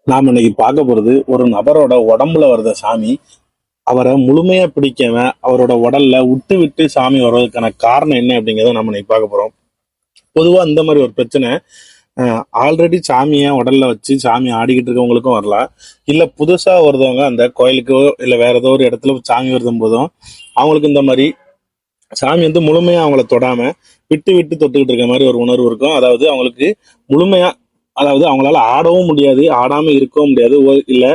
நாம் இன்னைக்கு பார்க்க போறது ஒரு நபரோட உடம்புல வர்ற சாமி. அவரை முழுமையா பிடிக்காம அவரோட உடல்ல விட்டு விட்டு சாமி வர்றதுக்கான காரணம் என்ன அப்படிங்கிறத நம்ம இன்னைக்கு பார்க்க போறோம். பொதுவா இந்த மாதிரி ஒரு பிரச்சனை ஆல்ரெடி சாமியை உடல்ல வச்சு சாமி ஆடிக்கிட்டு இருக்கவங்களுக்கும் வரலாம். இல்ல புதுசா வருதவங்க அந்த கோயிலுக்கோ இல்ல வேற ஏதோ ஒரு இடத்துல சாமி வருதும் போதும் அவங்களுக்கு இந்த மாதிரி சாமி வந்து முழுமையா அவங்கள தொடாம விட்டு விட்டு தொட்டுக்கிட்டு இருக்க மாதிரி ஒரு உணர்வு இருக்கும். அதாவது அவங்களுக்கு முழுமையா, அதாவது அவங்களால ஆடவும் முடியாது, ஆடாம இருக்கவும் முடியாது. இல்ல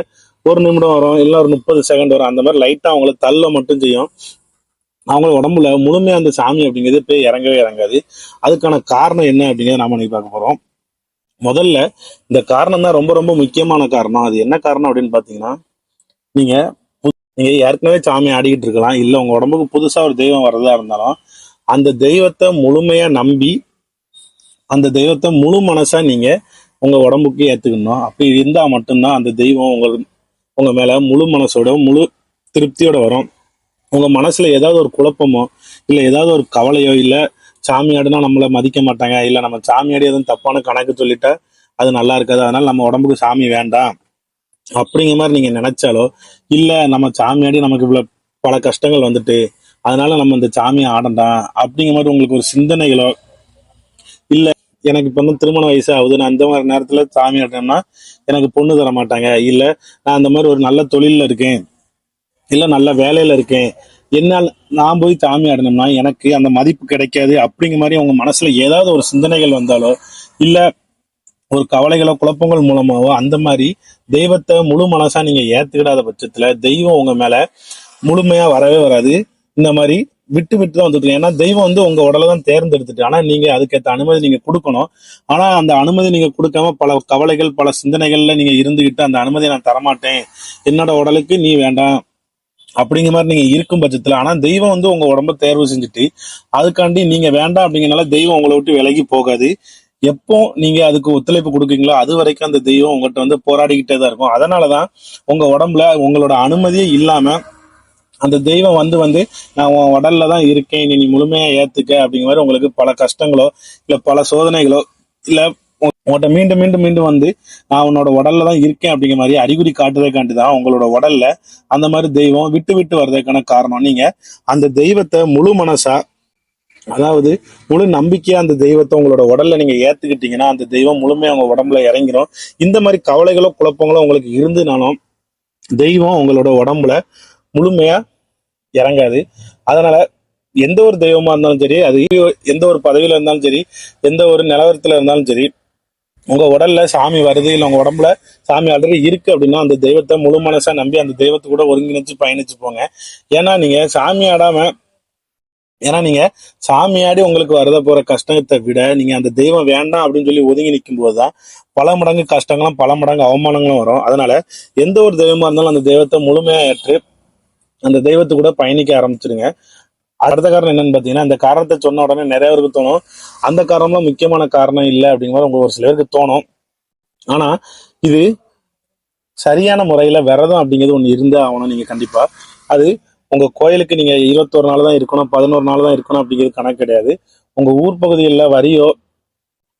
ஒரு நிமிடம் வரும், இல்ல ஒரு 30 செகண்ட் வரும், அந்த மாதிரி லைட்டா அவங்கள தள்ள மட்டும் செய்யும். அவங்க உடம்புல முழுமையா அந்த சாமி அப்படிங்கிறது போய் இறங்கவே இறங்காது. அதுக்கான காரணம் என்ன அப்படிங்கிறத நாம இன்னைக்கு பார்க்க போறோம். முதல்ல இந்த காரணம் தான் ரொம்ப ரொம்ப முக்கியமான காரணம். அது என்ன காரணம் அப்படின்னு பாத்தீங்கன்னா, நீங்க நீங்க ஏற்கனவே சாமி ஆடிக்கிட்டு இருக்கலாம், இல்ல உங்க உடம்புக்கு புதுசா ஒரு தெய்வம் வர்றதா இருந்தாலும் அந்த தெய்வத்தை முழுமையா நம்பி அந்த தெய்வத்தை முழு மனசா நீங்க உங்க உடம்புக்கு ஏத்துக்கணும். அப்படி இருந்தா மட்டும்தான் அந்த தெய்வம் உங்க மேல முழு மனசோட முழு திருப்தியோட வரும். உங்க மனசுல ஏதாவது ஒரு குழப்பமோ இல்ல ஏதாவது ஒரு கவலையோ இல்ல சாமியாடுனா நம்மள மதிக்க மாட்டாங்க, இல்ல நம்ம சாமியாடி எதுவும் தப்பான கணக்கு சொல்லிட்டா அது நல்லா இருக்காது, அதனால நம்ம உடம்புக்கு சாமி வேண்டாம் அப்படிங்கிற மாதிரி நீங்க நினைச்சாலோ, இல்ல நம்ம சாமியாடி நமக்கு இவ்வளவு பல கஷ்டங்கள் வந்துட்டு அதனால நம்ம இந்த சாமியை ஆடண்டாம் அப்படிங்கிற மாதிரி உங்களுக்கு ஒரு சிந்தனைகளோ, இல்ல எனக்கு இப்ப வந்து திருமண வயசு ஆகுது, நான் இந்த மாதிரி நேரத்துல சாமி ஆட்டோம்னா எனக்கு பொண்ணு தர மாட்டாங்க, இல்ல நான் அந்த மாதிரி ஒரு நல்ல தொழில்ல இருக்கேன், இல்ல நல்ல வேலையில இருக்கேன், என்னால் நான் போய் சாமி ஆடணும்னா எனக்கு அந்த மதிப்பு கிடைக்காது அப்படிங்கிற மாதிரி உங்க மனசுல ஏதாவது ஒரு சிந்தனைகள் வந்தாலோ, இல்ல ஒரு கவலைகளோ குழப்பங்கள் மூலமாவோ அந்த மாதிரி தெய்வத்தை முழு மனசா நீங்க ஏத்துக்கிடாத பட்சத்துல தெய்வம் உங்க மேல முழுமையா வரவே வராது. இந்த மாதிரி விட்டு விட்டு தான் வந்துட்டு, ஏன்னா தெய்வம் வந்து உங்க உடலை தான் தேர்ந்தெடுத்துட்டு, ஆனா நீங்க அதுக்கேற்ற அனுமதி நீங்க கொடுக்கணும். ஆனா அந்த அனுமதி நீங்க கொடுக்காம பல கவலைகள் பல சிந்தனைகள்ல நீங்க இருந்துகிட்டு அந்த அனுமதியை நான் தரமாட்டேன், என்னோட உடலுக்கு நீ வேண்டாம் அப்படிங்கிற மாதிரி நீங்க இருக்கும் பட்சத்துல, ஆனா தெய்வம் வந்து உங்க உடம்ப தேர்வு செஞ்சுட்டு அதுக்காண்டி நீங்க வேண்டாம் அப்படிங்கறனால தெய்வம் உங்களை விட்டு விலகி போகாது. எப்போ நீங்க அதுக்கு ஒத்துழைப்பு கொடுக்கீங்களோ அது வரைக்கும் அந்த தெய்வம் உங்கள்கிட்ட வந்து போராடிக்கிட்டே தான் இருக்கும். அதனாலதான் உங்க உடம்புல உங்களோட அனுமதியே இல்லாம அந்த தெய்வம் வந்து வந்து நான் உன் உடல்ல தான் இருக்கேன், நீ முழுமையா ஏத்துக்க அப்படிங்கிற மாதிரி உங்களுக்கு பல கஷ்டங்களோ இல்ல பல சோதனைகளோ இல்ல உங்கள்கிட்ட மீண்டும் மீண்டும் மீண்டும் வந்து நான் உன்னோட உடல்ல தான் இருக்கேன் அப்படிங்கிற மாதிரி அறிகுறி காட்டுறதுக்காண்டி தான் உங்களோட உடல்ல அந்த மாதிரி தெய்வம் விட்டு விட்டு வர்றதுக்கான காரணம். நீங்க அந்த தெய்வத்தை முழு மனசா, அதாவது முழு நம்பிக்கையா அந்த தெய்வத்தை உங்களோட உடல்ல நீங்க ஏத்துக்கிட்டீங்கன்னா அந்த தெய்வம் முழுமையா உங்க உடம்புல இறங்கிரும். இந்த மாதிரி கவலைகளோ குழப்பங்களோ உங்களுக்கு இருந்துனாலும் தெய்வம் உங்களோட உடம்புல முழுமையா இறங்காது. அதனால எந்த ஒரு தெய்வமா இருந்தாலும் சரி, அது எந்த ஒரு பதவியில இருந்தாலும் சரி, எந்த ஒரு நிலவரத்துல இருந்தாலும் சரி, உங்க உடல்ல சாமி வருது இல்ல உங்க உடம்புல சாமி ஆல்ரெடி இருக்கு அப்படின்னா அந்த தெய்வத்தை முழு மனசா நம்பி அந்த தெய்வத்தை கூட ஒருங்கிணைச்சு பயணிச்சு போங்க. ஏன்னா நீங்க சாமி ஆடாம, ஏன்னா நீங்க சாமியாடி உங்களுக்கு வரத போற கஷ்டத்தை விட நீங்க அந்த தெய்வம் வேண்டாம் அப்படின்னு சொல்லி ஒதுங்கி நிற்கும் போதுதான் பல மடங்கு கஷ்டங்களும் பல மடங்கு அவமானங்களும் வரும். அதனால எந்த ஒரு தெய்வமா இருந்தாலும் அந்த தெய்வத்தை முழுமையா ஏற்று அந்த தெய்வத்து கூட பயணிக்க ஆரம்பிச்சிருங்க. அடுத்த காரணம் என்னன்னு பாத்தீங்கன்னா, இந்த காரணத்தை சொன்ன உடனே நிறைய பேருக்கு தோணும் அந்த காரணம் முக்கியமான காரணம் இல்லை அப்படிங்கிற மாதிரி உங்களுக்கு ஒரு சிலருக்கு தோணும். ஆனா இது சரியான முறையில விரதம் அப்படிங்கிறது ஒண்ணு இருந்தா ஆகணும். நீங்க கண்டிப்பா அது உங்க கோயிலுக்கு நீங்க 21 நாள் தான் இருக்கணும் 11 நாள் தான் இருக்கணும் அப்படிங்கிறது கணக்கு கிடையாது. உங்க ஊர் பகுதிகளில் வரியோ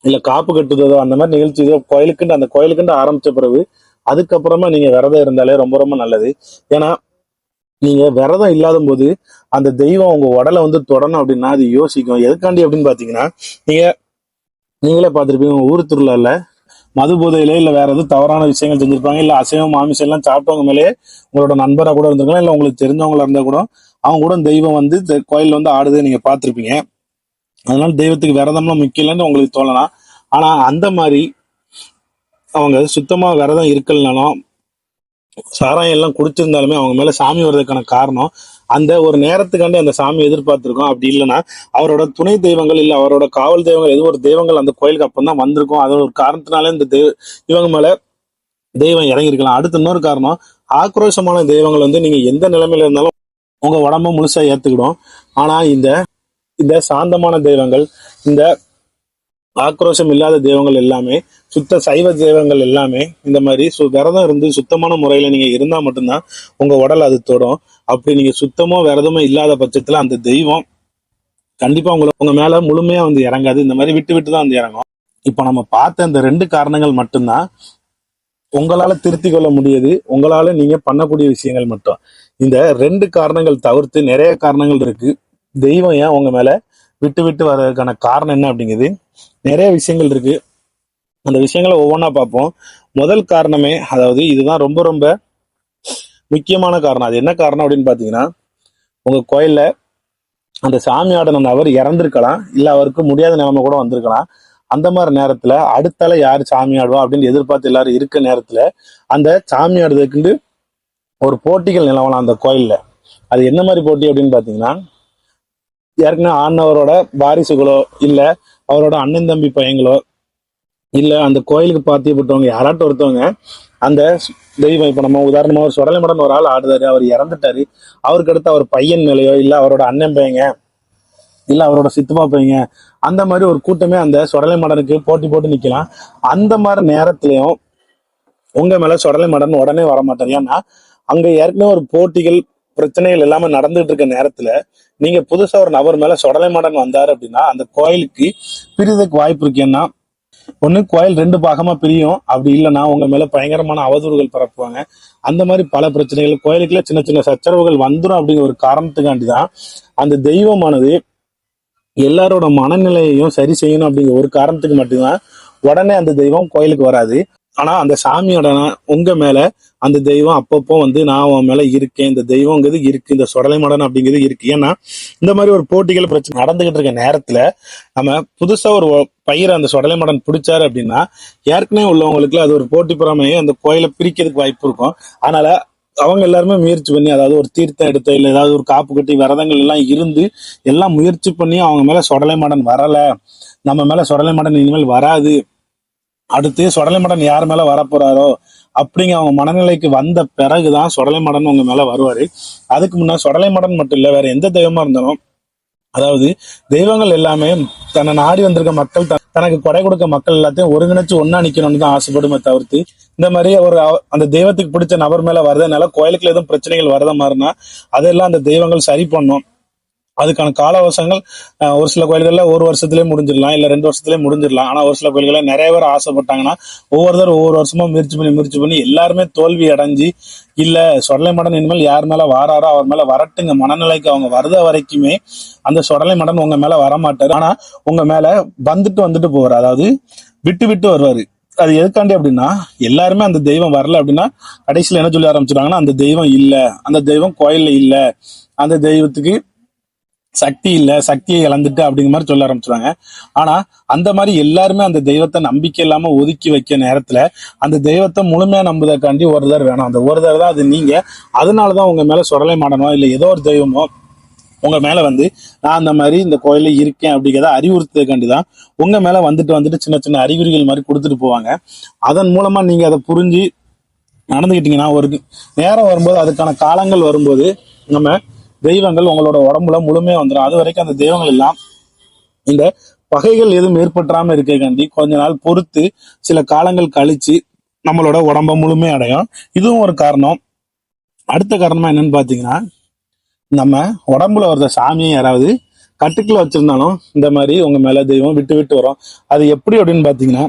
இல்ல காப்பு கட்டுதோ அந்த மாதிரி நிகழ்ச்சியோ கோயிலுக்குன்னு அந்த கோயிலுக்குன்னு ஆரம்பிச்ச பிறகு அதுக்கப்புறமா நீங்க விரதம் இருந்தாலே ரொம்ப ரொம்ப நல்லது. ஏன்னா நீங்க விரதம் இல்லாத போது அந்த தெய்வம் உங்க உடலை வந்து தொடணும் அப்படின்னா அது யோசிக்கும். எதுக்காண்டி அப்படின்னு பாத்தீங்கன்னா, நீங்க நீங்களே பார்த்திருப்பீங்க, உங்க ஊர் திருவிழால மது போதையில இல்ல வேற எதுவும் தவறான விஷயங்கள் செஞ்சிருப்பாங்க, இல்ல அசைவம் மாமிசம் எல்லாம் சாப்பிட்டவங்க மேலே உங்களோட நண்பரா கூட இருந்திருக்கலாம், இல்ல உங்களுக்கு தெரிஞ்சவங்களா இருந்தா கூட அவங்க கூட தெய்வம் வந்து கோயில்ல வந்து ஆடுதே நீங்க பார்த்திருப்பீங்க. அதனால தெய்வத்துக்கு விரதம்லாம் முக்கியம் இல்லைன்னு உங்களுக்கு தோணலாம். ஆனா அந்த மாதிரி அவங்க சுத்தமா விரதம் இருக்கலனாலும் சாராயம் எல்லாம் குடிச்சிருந்தாலுமே அவங்க மேல சாமி வர்றதுக்கான காரணம் அந்த ஒரு நேரத்துக்காண்டி அந்த சாமி எதிர்பார்த்திருக்கோம். அப்படி இல்லைன்னா அவரோட துணை தெய்வங்கள் இல்ல அவரோட காவல் தெய்வங்கள் ஏதோ ஒரு தெய்வங்கள் அந்த கோயிலுக்கு அப்பந்தான் வந்திருக்கும், அது ஒரு காரணத்தினால இந்த இவங்க மேல தெய்வம் இறங்கியிருக்கலாம். அடுத்து இன்னொரு காரணம், ஆக்ரோஷமான தெய்வங்கள் வந்து நீங்க எந்த நிலைமையில இருந்தாலும் உங்க உடம்ப முழுசா ஏத்துக்கிடும். ஆனா இந்த இந்த சாந்தமான தெய்வங்கள், இந்த ஆக்ரோஷம் இல்லாத தெய்வங்கள் எல்லாமே, சுத்த சைவ தெய்வங்கள் எல்லாமே இந்த மாதிரி விரதம் இருந்து சுத்தமான முறையில நீங்க இருந்தா மட்டும்தான் உங்க உடல் அது தொடும். அப்படி நீங்க சுத்தமோ விரதமோ இல்லாத பட்சத்துல அந்த தெய்வம் கண்டிப்பா உங்க மேல முழுமையா வந்து இறங்காது. இந்த மாதிரி விட்டு விட்டு தான் வந்து இறங்கும். இப்ப நம்ம பார்த்த இந்த 2 காரணங்கள் மட்டும்தான் உங்களால திருத்திக் கொள்ள முடியாது, உங்களால நீங்க பண்ணக்கூடிய விஷயங்கள் மட்டும். இந்த 2 காரணங்கள் தவிர்த்து நிறைய காரணங்கள் இருக்கு. தெய்வம் ஏன் உங்க மேல விட்டு விட்டு வர்றதுக்கான காரணம் என்ன அப்படிங்கிறது நிறைய விஷயங்கள் இருக்கு. அந்த விஷயங்களை ஒவ்வொன்றா பார்ப்போம். முதல் காரணமே, அதாவது இதுதான் ரொம்ப ரொம்ப முக்கியமான காரணம். அது என்ன காரணம் அப்படின்னு பாத்தீங்கன்னா, உங்க கோயில்ல அந்த சாமி ஆடின நபர் இறந்திருக்கலாம், இல்ல அவருக்கு முடியாத நிலைமை கூட வந்திருக்கலாம். அந்த மாதிரி நேரத்துல அடுத்தால யாரு சாமி ஆடுவா அப்படின்னு எதிர்பார்த்து எல்லாரும் இருக்க நேரத்துல அந்த சாமி ஆடுறதுக்கு ஒரு போட்டிகள் நிலவலாம் அந்த கோயில்ல. அது என்ன மாதிரி போட்டி அப்படின்னு பாத்தீங்கன்னா, ஏற்கனவே ஆடினவரோட வாரிசுகளோ இல்ல அவரோட அண்ணன் தம்பி பையங்களோ இல்ல அந்த கோயிலுக்கு பாத்தியப்பட்டவங்க யாராட்டும் ஒருத்தவங்க அந்த தெய்வம், இப்ப நம்ம உதாரணமா ஒரு சொடலைமடன் ஒரு ஆள் ஆடுறாரு, அவர் இறந்துட்டாரு, அவருக்கு அடுத்து அவர் பையன் மேலேயோ இல்ல அவரோட அண்ணன் பையங்க இல்ல அவரோட சித்தப்பா பையங்க, அந்த மாதிரி ஒரு கூட்டமே அந்த சொடலை மடனுக்கு போட்டி போட்டு நிக்கலாம். அந்த மாதிரி நேரத்திலையும் உங்க மேல சொடலை மடன் உடனே வரமாட்டாரு. ஏன்னா அங்க ஏற்கனவே ஒரு போட்டிகள் பிரச்சனைகள் எல்லாமே நடந்துட்டு இருக்க நேரத்துல நீங்க புதுசா ஒரு நபர் மேல சொடலை மடன் வந்தாரு அப்படின்னா அந்த கோயிலுக்கு பிரிதற்கு வாய்ப்பு இருக்கு. ஏன்னா ஒண்ணு கோயில் 2 பாகமா பிரியும், அப்படி இல்லைன்னா உங்க மேல பயங்கரமான அவதூறுகள் பரப்புவாங்க. அந்த மாதிரி பல பிரச்சனைகள் கோயிலுக்குள்ள சின்ன சின்ன சச்சரவுகள் வந்துடும். அப்படிங்கிற ஒரு காரணத்துக்காண்டிதான் அந்த தெய்வமானது எல்லாரோட மனநிலையையும் சரி செய்யணும் அப்படிங்கிற ஒரு காரணத்துக்கு மட்டும்தான் உடனே அந்த தெய்வம் கோயிலுக்கு வராது. ஆனா அந்த சாமியோட உங்க மேல அந்த தெய்வம் அப்பப்போ வந்து நான் உன் மேல இருக்கேன், இந்த தெய்வங்கிறது இருக்கு, இந்த சொடலை மடன் அப்படிங்கிறது இருக்கு. ஏன்னா இந்த மாதிரி ஒரு போட்டிகள் பிரச்சனை நடந்துகிட்டு இருக்க நேரத்துல நம்ம புதுசா ஒரு பயிரை அந்த சொடலை மடன் பிடிச்சாரு அப்படின்னா ஏற்கனவே உள்ளவங்களுக்கு அது ஒரு போட்டி பொறாமையை அந்த கோயிலை பிரிக்கிறதுக்கு வாய்ப்பு இருக்கும். அதனால அவங்க எல்லாருமே முயற்சி பண்ணி, அதாவது ஒரு தீர்த்தம் எடுத்த இல்ல ஏதாவது ஒரு காப்பு கட்டி விரதங்கள் எல்லாம் இருந்து எல்லாம் முயற்சி பண்ணி அவங்க மேல சொடலை மடன் வரல, நம்ம மேல சொடலை மடன் இனிமேல் வராது, அடுத்து சொடலை மடன் யார் மேல வரப்போறாரோ அப்படிங்க அவங்க மனநிலைக்கு வந்த பிறகுதான் சொடலை மடன் உங்க மேல வருவாரு. அதுக்கு முன்னா சொடலை மடன் மட்டும் இல்ல, வேற எந்த தெய்வமா இருந்தாலும், அதாவது தெய்வங்கள் எல்லாமே தன்னை நாடி வந்திருக்க மக்கள் தனக்கு கொடை கொடுக்க மக்கள் எல்லாத்தையும் ஒருங்கிணைச்சு ஒன்னா நிக்கணும்னு தான் ஆசைப்படுமே தவிர்த்து இந்த மாதிரி ஒரு அந்த தெய்வத்துக்கு பிடிச்ச நபர் மேல வரதுனால கோயிலுக்குள்ள எதுவும் பிரச்சனைகள் வரத மாதிரினா அதெல்லாம் அந்த தெய்வங்கள் சரி பண்ணும். அதுக்கான கால அவகாசங்கள் ஒரு சில கோயில்கள்ல ஒரு வருஷத்துலயே முடிஞ்சிடலாம், இல்ல 2 வருஷத்துலயே முடிஞ்சிடலாம். ஆனா ஒரு சில கோயில்கள்ல நிறைய பேர் ஆசைப்பட்டாங்கன்னா ஒவ்வொருத்தர் ஒவ்வொரு வருஷமா முயற்சி பண்ணி எல்லாருமே தோல்வி அடைஞ்சு இல்ல சொடலை மடன் இனிமேல் யார் மேல வாராரோ அவர் மேல வரட்டுங்க மனநிலைக்கு அவங்க வருத வரைக்குமே அந்த சொடலை மடன் உங்க மேல வரமாட்டாரு. ஆனா உங்க மேல வந்துட்டு போவாரு, அதாவது விட்டு விட்டு வருவாரு. அது எதுக்காண்டி அப்படின்னா, எல்லாருமே அந்த தெய்வம் வரல அப்படின்னா கடைசியில என்ன சொல்லி ஆரம்பிச்சிருக்காங்கன்னா, அந்த தெய்வம் இல்ல, அந்த தெய்வம் கோயில்ல இல்ல, அந்த தெய்வத்துக்கு சக்தி இல்ல, சக்தியை இழந்துட்டு அப்படிங்கிற மாதிரி சொல்ல ஆரம்பிச்சுருவாங்க. ஆனா அந்த மாதிரி எல்லாருமே அந்த தெய்வத்தை நம்பிக்கை இல்லாம ஒதுக்கி வைக்க நேரத்துல அந்த தெய்வத்தை முழுமையா நம்புவதற்காண்டி ஒருத்தர் வேணும். அந்த ஒருத்தர் தான் அது நீங்க. அதனாலதான் உங்க மேல சொரலை மாடனோ இல்ல ஏதோ ஒரு தெய்வமோ உங்க மேல வந்து நான் அந்த மாதிரி இந்த கோயில இருக்கேன் அப்படிங்கிறத அறிவுறுத்துறதுக்காண்டி தான் உங்க மேல வந்துட்டு சின்ன சின்ன அறிகுறிகள் மாதிரி கொடுத்துட்டு போவாங்க. அதன் மூலமா நீங்க அதை புரிஞ்சு நடந்துக்கிட்டீங்கன்னா ஒரு நேரம் வரும்போது அதுக்கான காலங்கள் வரும்போது நம்ம தெய்வங்கள் உங்களோட உடம்புல முழுமையா வந்துடும். அது வரைக்கும் அந்த தெய்வங்கள் எல்லாம் இந்த பகைகள் எதுவும் ஏற்பட்டுறாம இருக்கக்காண்டி கொஞ்ச நாள் பொறுத்து சில காலங்கள் கழிச்சு நம்மளோட உடம்ப முழுமையா அடையும். இதுவும் ஒரு காரணம். அடுத்த காரணமா என்னன்னு பாத்தீங்கன்னா, நம்ம உடம்புல வர்ற சாமியை யாராவது கட்டுக்குள்ள வச்சிருந்தாலும் இந்த மாதிரி உங்க மேல தெய்வம் விட்டு விட்டு வரும். அது எப்படி அப்படின்னு பாத்தீங்கன்னா,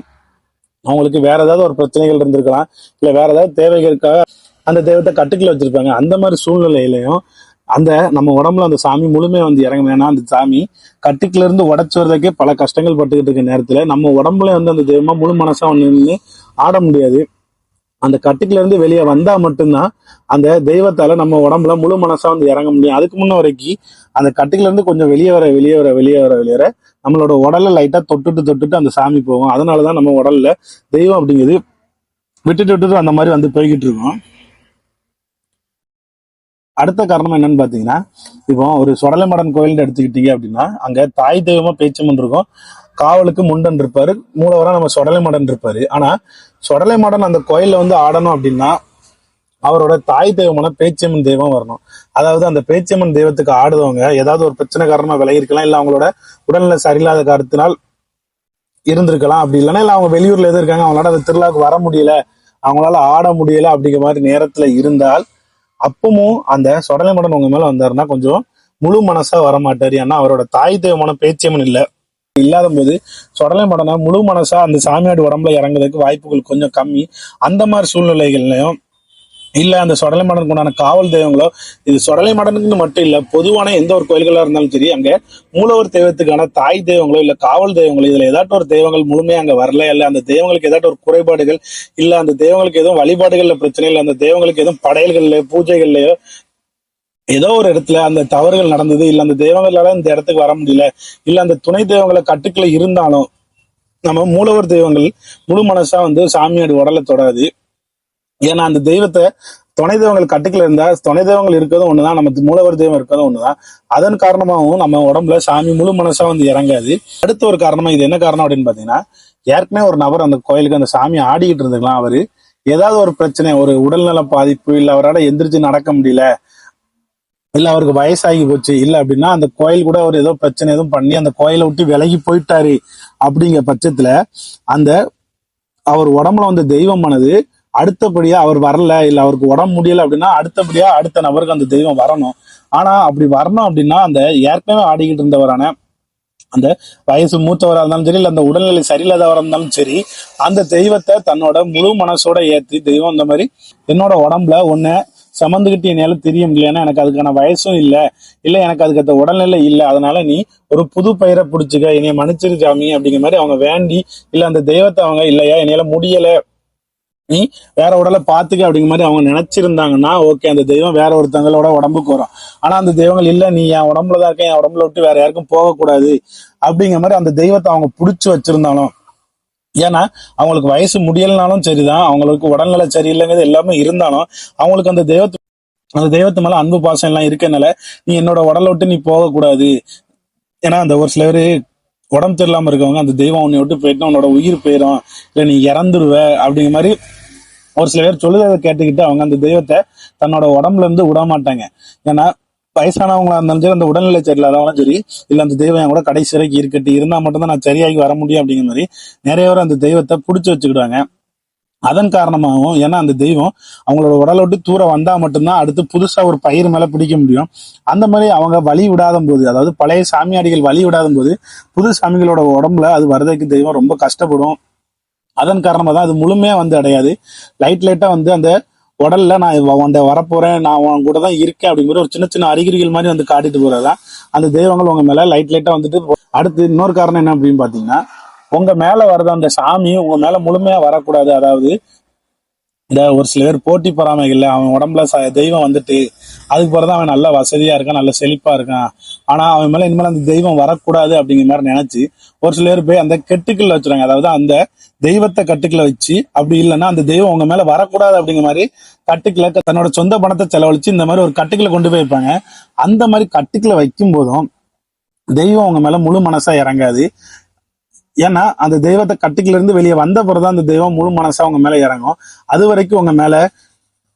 அவங்களுக்கு வேற ஏதாவது ஒரு பிரச்சனைகள் இருந்திருக்கலாம், இல்ல வேற ஏதாவது தேவைகளுக்காக அந்த தெய்வத்தை கட்டுக்குள்ள வச்சிருப்பாங்க. அந்த மாதிரி சூழ்நிலையிலையும் அந்த நம்ம உடம்புல அந்த சாமி முழுமையா வந்து இறங்க, ஏன்னா அந்த சாமி கட்டுக்குள்ள இருந்து உடச்சு வர்றதுக்கே பல கஷ்டங்கள் பட்டுக்கிட்டு இருக்க நேரத்துல நம்ம உடம்புல வந்து அந்த தெய்வமா முழு மனசா ஒண்ணு ஆட முடியாது. அந்த கட்டுக்குள்ள இருந்து வெளியே வந்தா மட்டும்தான் அந்த தெய்வத்தால நம்ம உடம்புல முழு மனசா வந்து இறங்க முடியும். அதுக்கு முன்ன வரைக்கும் அந்த கட்டுக்குள்ள இருந்து கொஞ்சம் வெளியே வர நம்மளோட உடல்ல லைட்டா தொட்டுட்டு அந்த சாமி போகும். அதனாலதான் நம்ம உடல்ல தெய்வம் அப்படிங்கிறது விட்டுட்டு அந்த மாதிரி வந்து போய்கிட்டு இருக்கோம். அடுத்த காரணம் என்னன்னு பாத்தீங்கன்னா, இப்போ ஒரு சொடலைமடன் கோயில் எடுத்துக்கிட்டீங்க அப்படின்னா அங்க தாய் தெய்வமா பேச்சம்மன் இருக்கும், காவலுக்கு முண்டன் இருப்பாரு, மூலவரா நம்ம சொடலைமடன் இருப்பாரு. ஆனா சொடலைமடன் அந்த கோயில்ல வந்து ஆடணும் அப்படின்னா அவரோட தாய் தெய்வமான பேச்சியம்மன் தெய்வம் வரணும். அதாவது அந்த பேச்சியம்மன் தெய்வத்துக்கு ஆடுறவங்க ஏதாவது ஒரு பிரச்சனை காரணமா விலகிருக்கலாம், இல்ல அவங்களோட உடல்நிலை சரியில்லாத காரணத்தினால் இருந்திருக்கலாம், அப்படி இல்லைன்னா இல்ல அவங்க வெளியூர்ல எதுவும் இருக்காங்க, அவங்களால அந்த திருவிழாவுக்கு வர முடியல, அவங்களால ஆட முடியல அப்படிங்கிற மாதிரி நேரத்துல இருந்தால் அப்பவும் அந்த சொடலைமடன் உங்க மேல வந்தாருன்னா கொஞ்சம் முழு மனசா வரமாட்டாரு. ஏன்னா அவரோட தாய் தெய்வமான பேச்சியம்மன் இல்ல, இல்லாத போது சொடலை மடனை முழு மனசா அந்த சாமியாடி உடம்புல இறங்குறதுக்கு வாய்ப்புகள் கொஞ்சம் கம்மி. அந்த மாதிரி சூழ்நிலைகள்லயும் இல்ல அந்த சொடலை மடனுக்கு உண்டான காவல் தெய்வங்களோ, இது சொடலை மடனுக்குன்னு மட்டும் இல்ல, பொதுவான எந்த ஒரு கோயில்களா இருந்தாலும் சரி, அங்க மூலவர் தெய்வத்துக்கான தாய் தெய்வங்களோ இல்ல காவல் தெய்வங்களோ இதுல ஏதாட்டும் ஒரு தெய்வங்கள் முழுமையா அங்க வரல, இல்ல அந்த தெய்வங்களுக்கு ஏதாட்டும் ஒரு குறைபாடுகள், இல்ல அந்த தெய்வங்களுக்கு எதுவும் வழிபாடுகள்ல பிரச்சனை இல்லை, அந்த தெய்வங்களுக்கு எதுவும் படையல்கள்ல பூஜைகள்லயோ ஏதோ ஒரு இடத்துல அந்த தவறுகள் நடந்தது, இல்ல அந்த தெய்வங்களால இந்த இடத்துக்கு வர முடியல, இல்ல அந்த துணை தெய்வங்களை கட்டுக்குள்ள இருந்தாலும் நம்ம மூலவர் தெய்வங்கள் முழு மனசா சாமியாடி உடலை தொடாது. ஏன்னா அந்த தெய்வத்தை துணை தெய்வங்கள் கட்டுக்குள்ள இருந்தா துணை தெய்வங்கள் இருக்கிறதும் ஒண்ணுதான், நம்ம மூலவர் தெய்வம் இருக்கிறதும் ஒண்ணுதான். அதன் காரணமாகவும் நம்ம உடம்புல சாமி முழு மனசா இறங்காது. அடுத்த ஒரு காரணமா இது என்ன காரணம் அப்படின்னு பாத்தீங்கன்னா, ஏற்கனவே ஒரு நபர் அந்த கோயிலுக்கு அந்த சாமி ஆடிக்கிட்டு இருந்துக்கலாம், அவரு ஏதாவது ஒரு பிரச்சனை, ஒரு உடல்நல பாதிப்பு, இல்ல அவரால் எந்திரிச்சு நடக்க முடியல, இல்ல அவருக்கு வயசாகி போச்சு, இல்ல அப்படின்னா அந்த கோயில் கூட அவர் ஏதோ பிரச்சனை எதுவும் பண்ணி அந்த கோயிலை விட்டு விலகி போயிட்டாரு அப்படிங்கிற பட்சத்துல அந்த அவர் உடம்புல தெய்வமானது அடுத்தபடியா அவர் வரல, இல்ல அவருக்கு உடம்பு முடியல அப்படின்னா அடுத்தபடியா அடுத்த நபருக்கு அந்த தெய்வம் வரணும். ஆனா அப்படி வரணும் அப்படின்னா அந்த ஏற்கனவே ஆடிக்கிட்டு இருந்தவரான அந்த வயசு மூத்தவராக இருந்தாலும் சரி, இல்ல அந்த உடல்நிலை சரியில்லாதவராக இருந்தாலும் சரி, அந்த தெய்வத்தை தன்னோட முழு மனசோட ஏற்றி தெய்வம் இந்த மாதிரி என்னோட உடம்புல ஒன்ன சமந்துகிட்டு என்னால தெரிய முடியலன்னா எனக்கு அதுக்கான வயசும் இல்லை, இல்ல எனக்கு அதுக்கு அந்த உடல்நிலை இல்லை, அதனால நீ ஒரு புது பயிரை பிடிச்சிக்க, என்னைய மன்னிச்சிரு சாமி அப்படிங்கிற மாதிரி அவங்க வேண்டி, இல்ல அந்த தெய்வத்தை அவங்க இல்லையா என்னால முடியல நீ வேற உடலை பாத்துக்க அப்படிங்கிற மாதிரி அவங்க நினைச்சிருந்தாங்கன்னா ஓகே, அந்த தெய்வம் வேற ஒருத்தங்களோட உடம்புக்கு வரும். ஆனா அந்த தெய்வங்கள் இல்ல, நீ என் உடம்புலதான் இருக்க, என் உடம்புல விட்டு வேற யாருக்கும் போகக்கூடாது அப்படிங்கிற மாதிரி அந்த தெய்வத்தை அவங்க புடிச்சு வச்சிருந்தாலும், ஏன்னா அவங்களுக்கு வயசு முடியலனாலும் சரிதான், அவங்களுக்கு உடல்நிலை சரியில்லைங்கிறது எல்லாமே இருந்தாலும் அவங்களுக்கு அந்த தெய்வத்து மேல அன்பு பாசம் எல்லாம் இருக்கனால நீ என்னோட உடலை விட்டு நீ போகக்கூடாது. ஏன்னா அந்த ஒரு சில பேரு உடம்பு சரியில்லாம இருக்கவங்க அந்த தெய்வம் உன்னை விட்டு போயிட்டு உன்னோட உயிர் போயிடும், இல்ல நீ இறந்துருவ அப்படிங்கிற மாதிரி ஒரு சில பேர் சொல்லுறதை கேட்டுக்கிட்டு அவங்க அந்த தெய்வத்தை தன்னோட உடம்புல இருந்து விட மாட்டாங்க. ஏன்னா வயசானவங்களா இருந்தாலும் சரி, அந்த உடல்நிலை சரியில்லாதவங்களும் சரி, இல்ல அந்த தெய்வம் என் கூட கடைசி வரைக்கும் இருக்கட்டு, இருந்தா மட்டும்தான் நான் சரியாகி வர முடியும் அப்படிங்கிற மாதிரி நிறைய பேர் அந்த தெய்வத்தை பிடிச்சி வச்சுக்கிடுவாங்க. அதன் காரணமாகவும், ஏன்னா அந்த தெய்வம் அவங்களோட உடலை விட்டு தூரம் வந்தா மட்டும்தான் அடுத்து புதுசா ஒரு பயிர் மேல பிடிக்க முடியும். அந்த மாதிரி அவங்க வழி விடாத போது, அதாவது பழைய சாமியாடிகள் வழி விடாத போது புது சாமிகளோட உடம்புல அது வரதுக்கு தெய்வம் ரொம்ப கஷ்டப்படும். அதன் காரணமா தான் அது முழுமையா அடையாது. லைட்டா அந்த உடல்ல நான் வரப்போறேன், நான் உன் கூட தான் இருக்கேன் அப்படிங்கிற ஒரு சின்ன சின்ன அறிகுறிகள் மாதிரி காட்டிட்டு போறதுதான் அந்த தெய்வங்கள் உங்க மேல லைட்டா அடுத்து இன்னொரு காரணம் என்ன அப்படின்னு பாத்தீங்கன்னா, உங்க மேல வர்றது அந்த சாமி உங்க மேல முழுமையா வரக்கூடாது. அதாவது இந்த ஒரு சில பேர் போட்டி பொறாமைகள்ல அவன் உடம்புல தெய்வம் அதுக்கு பிறகு அவன் நல்ல வசதியா இருக்கான், நல்ல செழிப்பா இருக்கான், ஆனா அவன் மேல இனிமேல் அந்த தெய்வம் வரக்கூடாது அப்படிங்கிற மாதிரி நினைச்சு ஒரு சில பேர் போய் அந்த கட்டுக்குள்ள வச்சுறாங்க. அதாவது அந்த தெய்வத்தை கட்டுக்குள்ள வச்சு, அப்படி இல்லைன்னா அந்த தெய்வம் உங்க மேல வரக்கூடாது அப்படிங்கிற மாதிரி கட்டுக்குள்ள தன்னோட சொந்த பணத்தை செலவழிச்சு இந்த மாதிரி ஒரு கட்டுக்குள்ள கொண்டு போய் வைப்பாங்க. அந்த மாதிரி கட்டுக்குள்ள வைக்கும் போதும் தெய்வம் உங்க மேல முழு மனசா இறங்காது. ஏன்னா அந்த தெய்வத்தை கட்டுக்குள்ள இருந்து வெளியே வந்த பிறகுதான் அந்த தெய்வம் முழு மனசா உங்க மேல இறங்கும். அது வரைக்கும் உங்க மேல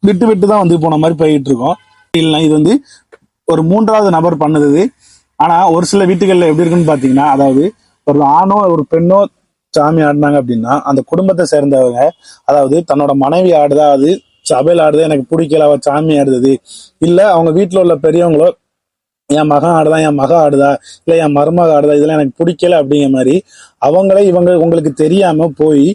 விட்டு விட்டு தான் போன மாதிரி போயிட்டு இருக்கோம். இல்லைன்னா இது ஒரு மூன்றாவது நபர் பண்ணுது. ஆனா ஒரு சில வீட்டுகள்ல எப்படி இருக்குன்னு பாத்தீங்கன்னா, அதாவது ஒரு ஆணோ ஒரு பெண்ணோ சாமி ஆடினாங்க அப்படின்னா அந்த குடும்பத்தை சேர்ந்தவங்க, அதாவது தன்னோட மனைவி ஆடுதா, அது சபையில் ஆடுதா, எனக்கு பிடிக்கல அவ சாமி ஆடுது, இல்ல அவங்க வீட்டுல உள்ள பெரியவங்களோ என் மகன் ஆடுதா, என் மக ஆடுதா, இல்ல என் மருமக ஆடுதா, இதெல்லாம் எனக்கு பிடிக்கல அப்படிங்கிற மாதிரி அவங்களே உங்களுக்கு தெரியாம போய்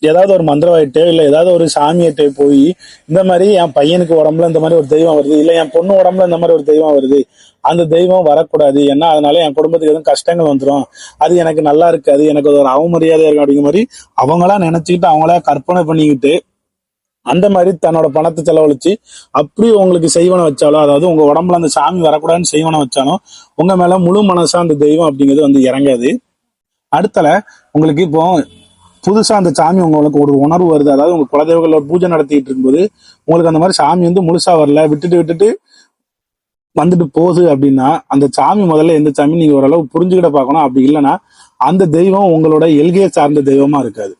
ஏதாவது ஒரு மந்திரவாயிட்டோ இல்ல ஏதாவது ஒரு சாமியிட்ட போய் இந்த மாதிரி என் பையனுக்கு உடம்புல இந்த மாதிரி ஒரு தெய்வம் வருது, இல்ல என் பொண்ணு உடம்புல இந்த மாதிரி ஒரு தெய்வம் வருது, அந்த தெய்வம் வரக்கூடாது, ஏன்னா அதனால என் குடும்பத்துக்கு எதுவும் கஷ்டங்கள் வந்துடும், அது எனக்கு நல்லா இருக்காது, எனக்கு ஒரு அவமரியாதையா இருக்கும் அப்படிங்கிற மாதிரி அவங்களா நினைச்சுக்கிட்டு அவங்களா கற்பனை பண்ணிக்கிட்டு அந்த மாதிரி தன்னோட பணத்தை செலவழிச்சு அப்படி உங்களுக்கு செய்வனை வச்சாலும், அதாவது உங்க உடம்புல அந்த சாமி வரக்கூடாதுன்னு செய்வனை வச்சாலும் உங்க மேல முழு மனசா அந்த தெய்வம் அப்படிங்கிறது இறங்காது. அடுத்தல உங்களுக்கு இப்போ புதுசா அந்த சாமி உங்களுக்கு ஒரு உணர்வு வருது, அதாவது உங்க குலதெய்வங்கள் ஒரு பூஜை நடத்திட்டு இருக்கும்போது உங்களுக்கு அந்த மாதிரி சாமி முழுசா வரல, விட்டுட்டு வந்துட்டு போகுது அப்படின்னா அந்த சாமி முதல்ல எந்த சாமி நீங்க ஓரளவு புரிஞ்சுக்கிட்ட பார்க்கணும். அப்படி இல்லைன்னா அந்த தெய்வம் உங்களோட எல்கையை சார்ந்த தெய்வமா இருக்காது.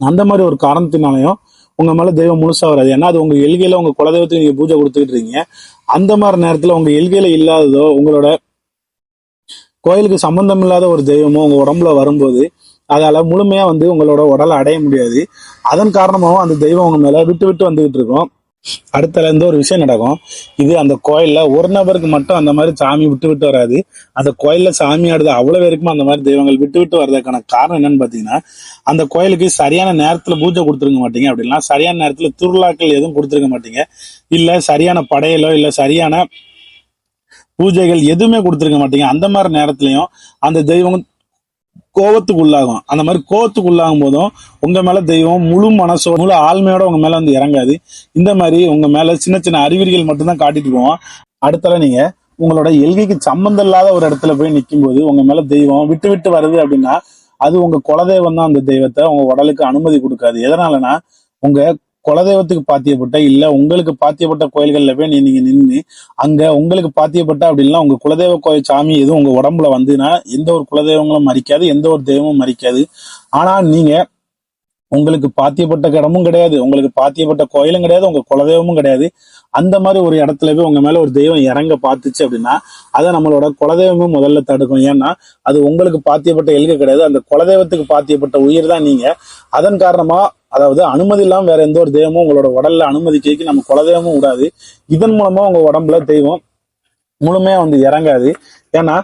அந்த மாதிரி ஒரு காரணத்தினாலையும் உங்க மேல தெய்வம் முழுசா வராது. ஏன்னா அது உங்க எல்கையில உங்க குலதெய்வத்துக்கு நீங்க பூஜை கொடுத்துக்கிட்டு இருக்கீங்க. அந்த மாதிரி நேரத்துல உங்க எல்கையில இல்லாததோ உங்களோட கோயிலுக்கு சம்பந்தம் இல்லாத ஒரு தெய்வமோ உங்க உடம்புல வரும்போது அதால முழுமையா உங்களோட உடலை அடைய முடியாது. அதன் காரணமாகவும் அந்த தெய்வம் உங்க மேல விட்டு விட்டு வந்துகிட்டு இருக்கும். அடுத்தல இருந்து ஒரு விஷயம் நடக்கும். இது அந்த கோயில்ல ஒரு நபருக்கு மட்டும் அந்த மாதிரி சாமி விட்டு விட்டு வராது. அந்த கோயில்ல சாமி ஆடுது அவ்வளவு பேருக்கும் அந்த மாதிரி தெய்வங்கள் விட்டு விட்டு வர்றதுக்கான காரணம் என்னன்னு பாத்தீங்கன்னா, அந்த கோயிலுக்கு சரியான நேரத்துல பூஜை கொடுத்துருக்க மாட்டீங்க. அப்படின்னா சரியான நேரத்துல திருவிழாக்கள் எதுவும் கொடுத்துருக்க மாட்டீங்க. இல்ல சரியான படையலோ இல்ல சரியான பூஜைகள் எதுவுமே கொடுத்துருக்க மாட்டீங்க. அந்த மாதிரி நேரத்திலையும் அந்த தெய்வம் கோவத்துக்கு உள்ளாகும். அந்த மாதிரி கோவத்துக்கு உள்ளாகும் போதும் உங்க மேல தெய்வம் முழு மனசோட முழு ஆழ்மையோட உங்க மேல வந்து இறங்காது. இந்த மாதிரி உங்க மேல சின்ன சின்ன அறிகுறிகள் மட்டும்தான் காட்டிட்டு போவோம். அடுத்தால நீங்க உங்களோட எல்கைக்கு சம்பந்தம் இல்லாத ஒரு இடத்துல போய் நிற்கும் போது உங்க மேல தெய்வம் விட்டு விட்டு வருது அப்படின்னா அது உங்க குலதெய்வம் தான். அந்த தெய்வத்தை உங்க உடலுக்கு அனுமதி கொடுக்காது. எதனாலனா உங்க குலதெய்வத்துக்கு பாத்தியப்பட்ட இல்ல உங்களுக்கு பாத்தியப்பட்ட கோயில்கள்ல போய் நீங்க நின்று அங்க உங்களுக்கு பாத்தியப்பட்ட அப்படின்னா உங்க குலதெய்வ கோயில் சாமி எதுவும் உங்க உடம்புல வந்துன்னா எந்த ஒரு குலதெய்வங்களும் மறிக்காது, எந்த ஒரு தெய்வமும் மறிக்காது. ஆனா நீங்க உங்களுக்கு பாத்தியப்பட்ட இடமும் கிடையாது, உங்களுக்கு பாத்தியப்பட்ட கோயிலும் கிடையாது, உங்க குலதெய்வமும் கிடையாது. அந்த மாதிரி ஒரு இடத்துல போய் உங்க மேல ஒரு தெய்வம் இறங்க பார்த்துச்சு அப்படின்னா அதை நம்மளோட குலதெய்வமும் முதல்ல தடுக்கும். ஏன்னா அது உங்களுக்கு பாத்தியப்பட்ட எல்கை கிடையாது, அந்த குலதெய்வத்துக்கு பாத்தியப்பட்ட உயிர் தான் நீங்க. அதன் காரணமா அதாவது அனுமதி இல்லாம வேற எந்த ஒரு தெய்வமும் உங்களோட உடல்ல அனுமதி கேட்கி நம்ம குலதெய்வமும் விடாது. இதன் மூலமா உங்க உடம்புல தெய்வம் முழுமையா வந்து இறங்காது. ஏன்னா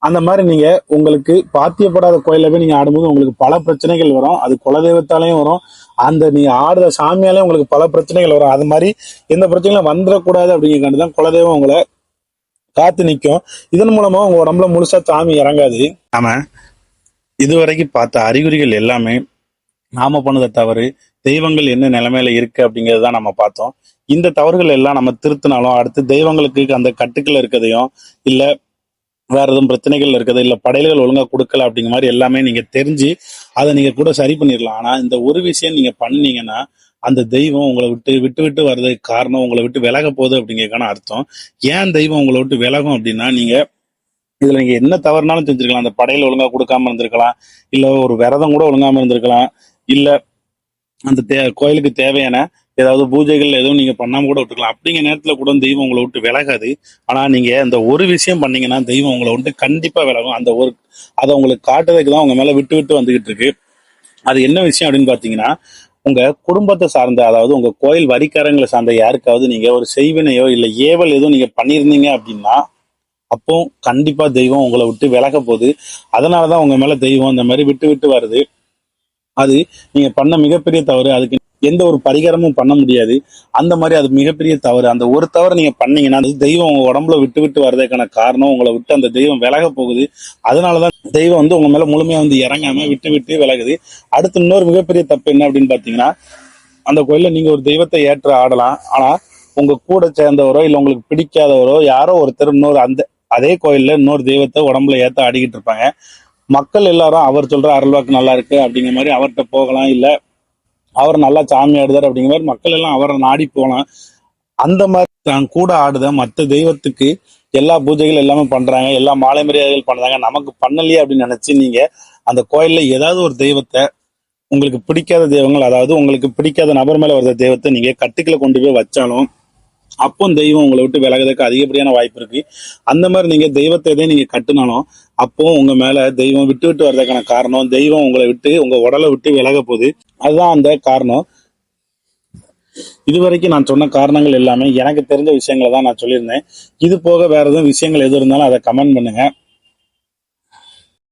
அந்த மாதிரி நீங்க உங்களுக்கு பாத்தியப்படாத கோயில போய் நீங்க ஆடும்போது உங்களுக்கு பல பிரச்சனைகள் வரும். அது குலதெய்வத்தாலையும் வரும், அந்த நீங்க ஆடுற சாமியாலையும் உங்களுக்கு பல பிரச்சனைகள் வரும். அது மாதிரி எந்த பிரச்சனையும் வந்துடக்கூடாது அப்படிங்கிறதுதான் குலதெய்வம் உங்களை காத்து நிற்கும். இதன் மூலமா உங்க உடம்புல முழுசா சாமி இறங்காது. நாம இதுவரைக்கும் பார்த்த அறிகுறிகள் எல்லாமே நாம பண்ணதை தவறு, தெய்வங்கள் என்ன நிலைமையில இருக்கு அப்படிங்கறதுதான் நம்ம பார்த்தோம். இந்த தவறுகள் எல்லாம் நம்ம திருத்தினாலும் அடுத்து தெய்வங்களுக்கு அந்த கட்டுக்கள் இருக்கதையும் இல்ல வேற எதுவும் பிரச்சனைகள் இருக்குது இல்ல படையல்கள் ஒழுங்கா கொடுக்கல அப்படிங்கிற மாதிரி எல்லாமே நீங்க தெரிஞ்சு அதை நீங்க கூட சரி பண்ணிடலாம். ஆனா இந்த ஒரு விஷயம் நீங்க பண்ணீங்கன்னா அந்த தெய்வம் உங்களை விட்டு விட்டு விட்டு வர்றதுக்கு காரணம் உங்களை விட்டு விலக போகுது அப்படிங்கிறதுக்கான அர்த்தம். ஏன் தெய்வம் உங்களை விட்டு விலகும் அப்படின்னா நீங்க இதுல நீங்க என்ன தவறுனாலும் செஞ்சிருக்கலாம். அந்த படையில ஒழுங்கா கொடுக்காம இருந்திருக்கலாம், இல்ல ஒரு விரதம் கூட ஒழுங்காம இருந்திருக்கலாம், இல்ல அந்த கோயிலுக்கு தேவையான ஏதாவது பூஜைகள் எதுவும் நீங்க பண்ணாம கூட விட்டுக்கலாம். அப்படிங்கிற நேரத்துல கூட தெய்வம் உங்களை விட்டு விலகாது. ஆனா நீங்க அந்த ஒரு விஷயம் பண்ணீங்கன்னா தெய்வம் உங்களை விட்டு கண்டிப்பா விலகும். அந்த ஒரு அதை உங்களுக்கு காட்டுறதுக்கு தான் உங்க மேல விட்டு விட்டு வந்துகிட்டு இருக்கு. அது என்ன விஷயம் அப்படின்னு பாத்தீங்கன்னா உங்க குடும்பத்தை சார்ந்த அதாவது உங்க கோயில் வரிக்காரங்களை சார்ந்த யாருக்காவது நீங்க ஒரு செய்வினையோ இல்ல ஏவல் எதுவும் நீங்க பண்ணியிருந்தீங்க அப்படின்னா அப்போ கண்டிப்பா தெய்வம் உங்களை விட்டு விலக போகுது. அதனாலதான் உங்க மேல தெய்வம் இந்த மாதிரி விட்டு விட்டு வருது. அது நீங்க பண்ண மிகப்பெரிய தவறு. அதுக்கு எந்த ஒரு பரிகாரமும் பண்ண முடியாது. அந்த மாதிரி அது மிகப்பெரிய தவறு. அந்த ஒரு தவறு நீங்க பண்ணீங்கன்னா அது தெய்வம் உங்க உடம்புல விட்டு விட்டு வர்றதுக்கான காரணம் உங்களை விட்டு அந்த தெய்வம் விலக போகுது. அதனாலதான் தெய்வம் வந்து உங்க மேல முழுமையா வந்து இறங்காம விட்டு விட்டு விலகுது. அடுத்து இன்னொரு மிகப்பெரிய தப்பு என்ன அப்படின்னு பாத்தீங்கன்னா அந்த கோயில்ல நீங்க ஒரு தெய்வத்தை ஏற்ற ஆடலாம். ஆனா உங்க கூட சேர்ந்தவரோ இல்ல உங்களுக்கு பிடிக்காதவரோ யாரோ ஒருத்தர் இன்னொரு அந்த அதே கோயில்ல இன்னொரு தெய்வத்தை உடம்புல ஏத்த ஆடிக்கிட்டு இருப்பாங்க. மக்கள் எல்லாரும் அவர் சொல்ற அருள்வாக்கு நல்லா இருக்கு அப்படிங்கிற மாதிரி அவர்கிட்ட போகலாம், இல்ல அவர் நல்லா சாமி ஆடுதார் அப்படிங்கிற மாதிரி மக்கள் எல்லாம் அவரை நாடி போகலாம். அந்த மாதிரி தான் கூட ஆடுத மற்ற தெய்வத்துக்கு எல்லா பூஜைகள் எல்லாமே பண்றாங்க, எல்லா மாலை மரியாதைகள் பண்றாங்க, நமக்கு பண்ணலையே அப்படின்னு நினைச்சு நீங்க அந்த கோயில்ல ஏதாவது ஒரு தெய்வத்தை உங்களுக்கு பிடிக்காத தெய்வங்கள் அதாவது உங்களுக்கு பிடிக்காத நபர் மேல வர்ற தெய்வத்தை நீங்க கட்டுக்களை கொண்டு போய் வச்சாலும் அப்போ தெய்வம் உங்களை விட்டு விலகுறதுக்கு அதிகப்படியான வாய்ப்பு இருக்கு. அந்த மாதிரி நீங்க தெய்வத்தை எதே நீங்க கட்டுனாலும் அப்போ உங்க மேல தெய்வம் விட்டு விட்டு வர்றதுக்கான காரணம் தெய்வம் உங்களை விட்டு உங்க உடலை விட்டு விலக போகுது. அதுதான் அந்த காரணம். இதுவரைக்கும் நான் சொன்ன காரணங்கள் எல்லாமே எனக்கு தெரிஞ்ச விஷயங்களை தான் நான் சொல்லியிருந்தேன். இது போக வேற எதுவும் விஷயங்கள் எது இருந்தாலும் அதை கமெண்ட் பண்ணுங்க.